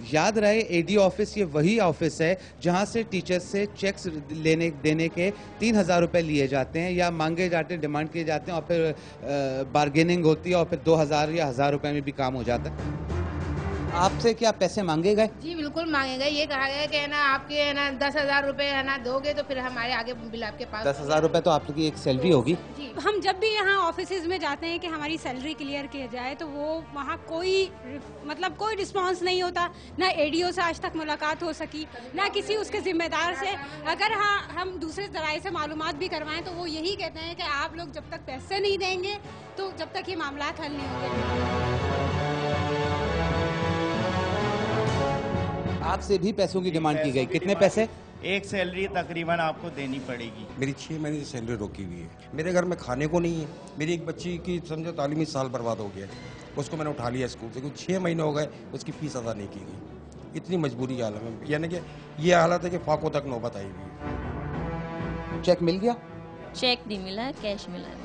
याद रहे, AD office ये वही ऑफिस है जहां से टीचर्स से चेक्स देने के 3,000 रुपए लिए जाते हैं या मांगे जाते हैं, डिमांड किए जाते हैं और फिर बार्गेनिंग होती है और फिर 2,000 या 1,000 रुपए में भी काम हो जाता है। आपसे क्या पैसे मांगे गए? जी बिल्कुल मांगे गए। ये कहा गया कि है ना आपके है ना 10,000 रुपए है ना दोगे तो फिर हमारे आगे बिल आपके पास। 10,000 रुपए तो आपकी एक सैलरी होगी। जी हम जब भी यहाँ ऑफिसेज में जाते हैं कि हमारी सैलरी क्लियर की जाए तो वो वहाँ कोई रिस्पांस नहीं होता। ना एडीओ से आज तक मुलाकात हो सकी, ना किसी उसके जिम्मेदार से। अगर हाँ हम दूसरे जराये से मालूमात भी करवाएं तो वो यही कहते हैं कि आप लोग जब तक पैसे नहीं देंगे तो जब तक ये मामला हल नहीं होंगे। आपसे भी पैसों की डिमांड की गई, कितने पैसे? एक सैलरी तकरीबन आपको देनी पड़ेगी। मेरी 6 महीने से सैलरी रोकी हुई है। मेरे घर में खाने को नहीं है। मेरी एक बच्ची की समझो तालीमी साल बर्बाद हो गया है। उसको मैंने उठा लिया स्कूल से, कुछ 6 महीने हो गए उसकी फीस अदा नहीं की गई। इतनी मजबूरी हालत में, यानी कि ये हालत है कि फाकों तक नौबत आई हुई है। चेक मिल गया? चेक नहीं मिला है, कैश मिला है।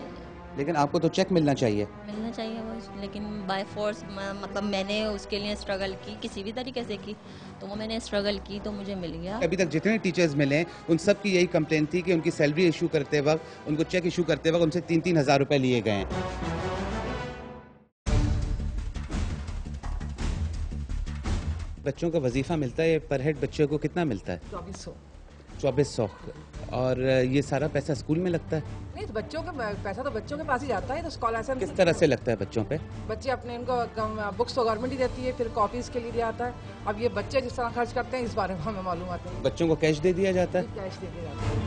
लेकिन आपको तो चेक मिलना चाहिए। मिलना चाहिए वो, लेकिन बाय फोर्स मतलब मैंने उसके लिए स्ट्रगल की, किसी भी तरीके से की, तो वो मैंने स्ट्रगल की तो मुझे मिल गया। अभी तक जितने टीचर्स मिले उन सब की यही कंप्लेन थी कि उनकी सैलरी इशू करते वक्त, उनको चेक इशू करते वक्त उनसे 3-3 हज़ार रुपए लिए गए हैं। बच्चों का वजीफा मिलता है, पर हेड बच्चों को कितना मिलता है? 2400। और ये सारा पैसा स्कूल में लगता है? नहीं, तो बच्चों का पैसा तो बच्चों के पास ही जाता है। तो स्कॉलरशिप किस तरह से लगता है बच्चों पे? बच्चे अपने उनको बुक्स तो गवर्नमेंट ही देती है, फिर कॉपीज के लिए दिया जाता है। अब ये बच्चे जिस तरह खर्च करते हैं इस बारे में हमें मालूम आता है। बच्चों को कैश दे दिया जाता है? कैश दे दिया जाता है।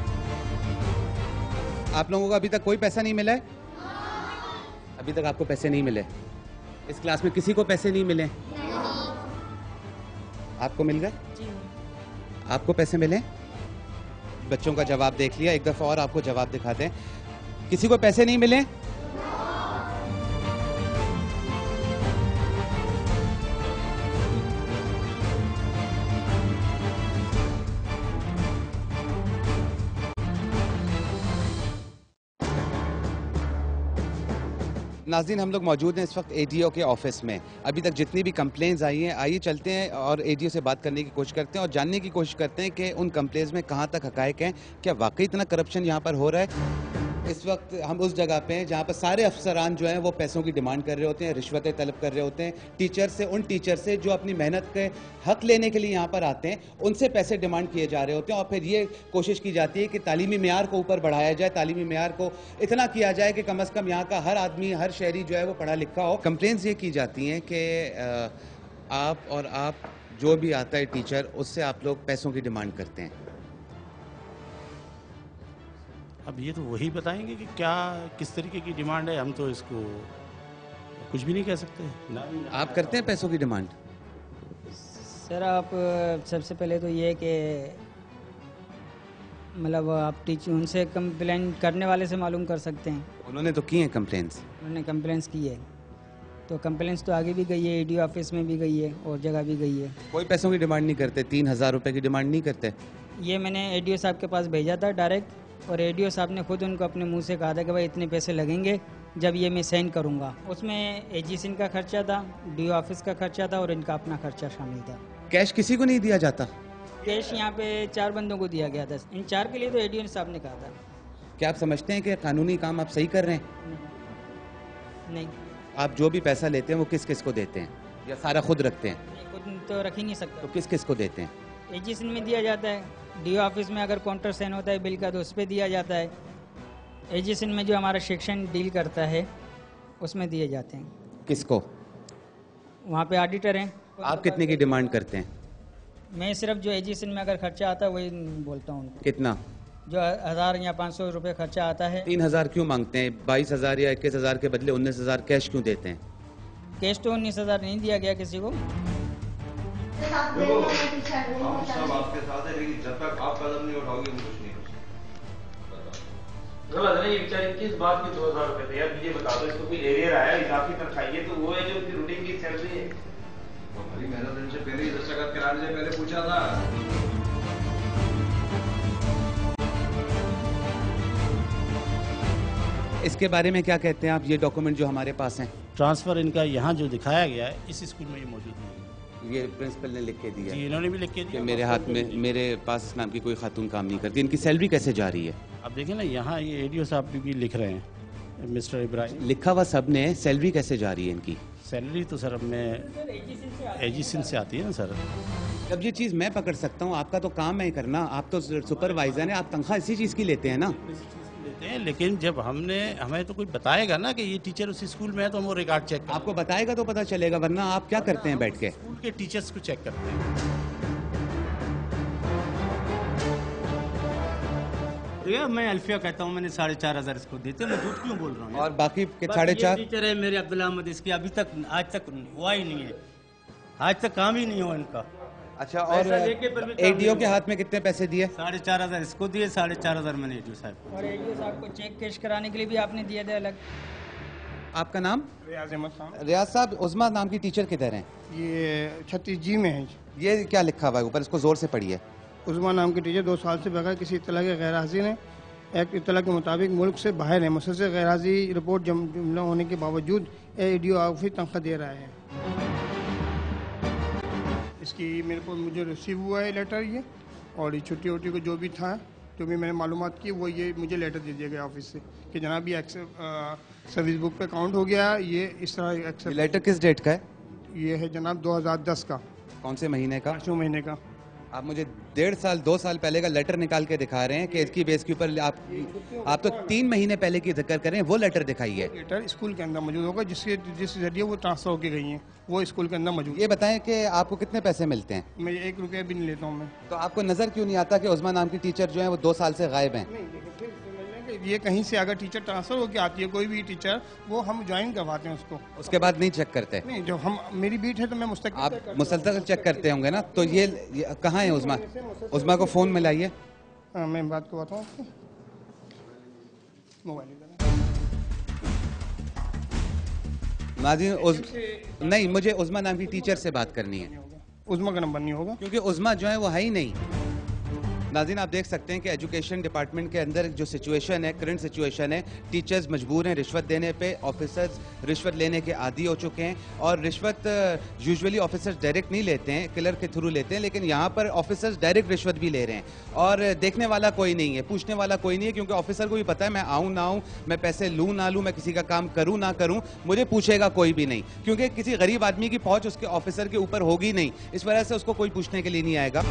आप लोगों को अभी तक कोई पैसा नहीं मिला है? अभी तक आपको पैसे नहीं मिले? इस क्लास में किसी को पैसे नहीं मिले? आपको मिल गए? आपको पैसे मिले? बच्चों का जवाब देख लिया, एक दफा और आपको जवाब दिखाते हैं। किसी को पैसे नहीं मिले? नाज़रीन, हम लोग मौजूद हैं इस वक्त एडीओ के ऑफिस में। अभी तक जितनी भी कंप्लेंट्स आई हैं, आइए चलते हैं और एडीओ से बात करने की कोशिश करते हैं और जानने की कोशिश करते हैं कि उन कंप्लेंट्स में कहां तक हकायक हैं, क्या वाकई इतना करप्शन यहां पर हो रहा है। इस वक्त हम उस जगह पे हैं जहां पर सारे अफसरान जो हैं वो पैसों की डिमांड कर रहे होते हैं, रिश्वतें तलब कर रहे होते हैं टीचर से। उन टीचर से जो अपनी मेहनत के हक लेने के लिए यहाँ पर आते हैं, उनसे पैसे डिमांड किए जा रहे होते हैं और फिर ये कोशिश की जाती है कि तालीमी मेयार को ऊपर बढ़ाया जाए, तालीमी मेयार को इतना किया जाए कि कम अज़ कम यहाँ का हर आदमी, हर शहरी जो है वो पढ़ा लिखा हो। कंप्लेंट्स ये की जाती हैं कि आप जो भी आता है टीचर, उससे आप लोग पैसों की डिमांड करते हैं। अब ये तो वही बताएंगे कि क्या किस तरीके की डिमांड है। हम तो इसको कुछ भी नहीं कह सकते ना। आप करते हैं पैसों की डिमांड? सर आप सबसे पहले तो ये कि मतलब आप टीचर उनसे कंप्लेन करने वाले से मालूम कर सकते हैं। उन्होंने तो की हैं कंप्लेंट्स? उन्होंने कंप्लेंट्स की है, तो कंप्लेंट्स तो आगे भी गई है, एडीओ ऑफिस में भी गई है और जगह भी गई है। कोई पैसों की डिमांड नहीं करते? 3,000 रुपए की डिमांड नहीं करते? ये मैंने एडीओ साहब के पास भेजा था डायरेक्ट, और एडीओ साहब ने खुद उनको अपने मुंह से कहा था कि भाई इतने पैसे लगेंगे जब ये मैं साइन करूंगा। उसमें एजीसिन का खर्चा था, डीओ ऑफिस का खर्चा था और इनका अपना खर्चा शामिल था। कैश किसी को नहीं दिया जाता? कैश यहाँ पे 4 बंदों को दिया गया था। इन 4 के लिए तो एडीओ साहब ने कहा था। क्या आप समझते हैं कि कानूनी काम आप सही कर रहे हैं? नहीं। आप जो भी पैसा लेते हैं वो किस किस को देते हैं, या सारा खुद रखते हैं? खुद तो रख ही नहीं सकता। तो किस किस को देते हैं? एजीसिन में दिया जाता है, डीओ ऑफिस में अगर काउंटर साइन होता है बिल का तो उस पर दिया जाता है, एजीसिन में जो हमारा सेक्शन डील करता है उसमें दिए जाते हैं। किसको? वहाँ पे ऑडिटर हैं। आप कितने की डिमांड करते हैं? मैं सिर्फ जो एजीसिन में अगर खर्चा आता है वही बोलता हूँ। कितना? जो 1000 या 500 रुपये खर्चा आता है। 3,000 क्यों मांगते हैं? 22,000 या 21,000 के बदले 19,000 कैश क्यों देते हैं? कैश तो 19,000 नहीं दिया गया किसी को। देखो, हम सब आपके साथ है, लेकिन जब तक आप कदम नहीं उठाओगे हम कुछ नहीं कर सकते। गलत है ये बेचारे किस बात के 2,000 रुपए थे यार, ये बता दो। इसको कोई एरियर आया इजाफी तनख्वाही है तो वो है जो उसकी रूटीन की सैलरी है। हमारी मेहनत इनसे पहले ही दस्तखत कराने से पहले पूछा था। इसके बारे में क्या कहते हैं आप, ये डॉक्यूमेंट जो हमारे पास हैं? ट्रांसफ़र इनका यहाँ जो दिखाया गया है इस स्कूल में ये मौजूद नहीं है। ये प्रिंसिपल ने लिख के दिया जी, इन्होंने भी लिख के कि दिया। मेरे हाथ में, मेरे पास इस नाम की कोई खातून काम नहीं करती। इनकी सैलरी कैसे जा रही है? अब देखिए ना, यहाँ ये एडीओ साहब भी लिख रहे हैं, मिस्टर इब्राहिम। लिखा हुआ सब ने, सैलरी कैसे जा रही है इनकी? सैलरी तो सर अब मैं एजीसिन से आती है ना सर। जब ये चीज़ मैं पकड़ सकता हूँ, आपका तो काम है करना, आप तो सुपरवाइजर हैं, आप तनख्वाह इसी चीज़ की लेते हैं ना। लेते हैं, लेकिन जब हमें तो कोई बताएगा ना कि ये टीचर उस स्कूल में है तो हम वो रिकॉर्ड चेक आपको बताएगा तो पता चलेगा, वरना आप क्या करते हैं बैठ के? स्कूल के टीचर्स को चेक करते हैं। भैया मैं अल्फिया कहता हूँ, मैंने 4,500 इसको देते, मैं झूठ क्यों बोल रहा हूँ? और बाकी के बस 4.5 ये टीचर है मेरे अब्दुल्ला अहमद, इसकी अभी तक आज तक हुआ ही नहीं है, आज तक काम ही नहीं हुआ इनका। अच्छा, और एडीओ के हाथ में कितने पैसे दिए? 4,500 इसको दिए, 4,500 मैंने एडीओ साहब को। और एडीओ साहब को चेक कैश कराने के लिए भी आपने दिए थे अलग। आपका नाम? रियाज अहमद खान। रियाज साहब, उस्मा नाम की टीचर किधर हैं? ये 36 जी में है। ये क्या लिखा हुआ है ऊपर, इसको जोर से पढ़िए। उस्मा नाम की टीचर 2 साल से बगैर किसी इत्तला के गैर हाजिर हैं। एक्ट इत्तला के मुताबिक मुल्क से बाहर है। मुसलसल गैर हाजिरी रिपोर्ट जुमला होने के बावजूद एडीओ ऑफिस तनख्वाह दे रहा है। इसकी मेरे को मुझे रिसीव हुआ है लेटर ये, और ये छुट्टी वुट्टी को जो भी था, जो भी मैंने मालूमात की, वो ये मुझे लेटर दे दिया गया ऑफिस से कि जनाब ये सर्विस बुक पे काउंट हो गया। ये इस तरह एक्सेप्ट। लेटर किस डेट का है? ये है जनाब 2010 का। कौन से महीने का? 5वें महीने का। आप मुझे 1.5 साल 2 साल पहले का लेटर निकाल के दिखा रहे हैं कि इसकी बेस के ऊपर आप तो 3 महीने पहले की जिक्र कर रहे हैं, वो लेटर दिखाइए। लेटर स्कूल के अंदर मौजूद होगा, जिस जरिए वो ट्रांसफर होके गई हैं, वो स्कूल के अंदर मौजूद। ये बताएं कि आपको कितने पैसे मिलते हैं? मैं 1 रुपया भी नहीं लेता हूँ मैं। तो आपको नजर क्यों नहीं आता कि उस्मा नाम की टीचर जो है वो 2 साल से गायब हैं? ये कहीं से अगर टीचर ट्रांसफर होकर आती है, कोई भी टीचर, वो हम ज्वाइन करवाते हैं उसको। उसके बाद नहीं चेक करते? नहीं, जो हम मेरी बीट है तो मैं मुस्तकिल आप मुसलसल चेक करते होंगे ना। तो ये कहाँ है उस्मा? उस्मा को फोन मिलाइए। हाँ, मैं बात को बताऊँ आपको, मोबाइल नाज़रीन, नहीं, मुझे उस्मा नाम की टीचर से बात करनी है। उस्मा का नंबर नहीं होगा, क्योंकि उस्मा जो है वो है ही नहीं। नाज़रीन, आप देख सकते हैं कि एजुकेशन डिपार्टमेंट के अंदर जो सिचुएशन है, करंट सिचुएशन है, टीचर्स मजबूर हैं रिश्वत देने पे, ऑफिसर्स रिश्वत लेने के आदी हो चुके हैं। और रिश्वत यूजुअली ऑफिसर्स डायरेक्ट नहीं लेते हैं, क्लर्क के थ्रू लेते हैं, लेकिन यहाँ पर ऑफिसर्स डायरेक्ट रिश्वत भी ले रहे हैं और देखने वाला कोई नहीं है, पूछने वाला कोई नहीं है, क्योंकि ऑफिसर को भी पता है मैं आऊँ ना आऊँ, मैं पैसे लूँ ना लूँ, मैं किसी का काम करूँ ना करूँ, मुझे पूछेगा कोई भी नहीं, क्योंकि किसी गरीब आदमी की पहुँच उसके ऑफिसर के ऊपर होगी नहीं, इस वजह से उसको कोई पूछने के लिए नहीं आएगा।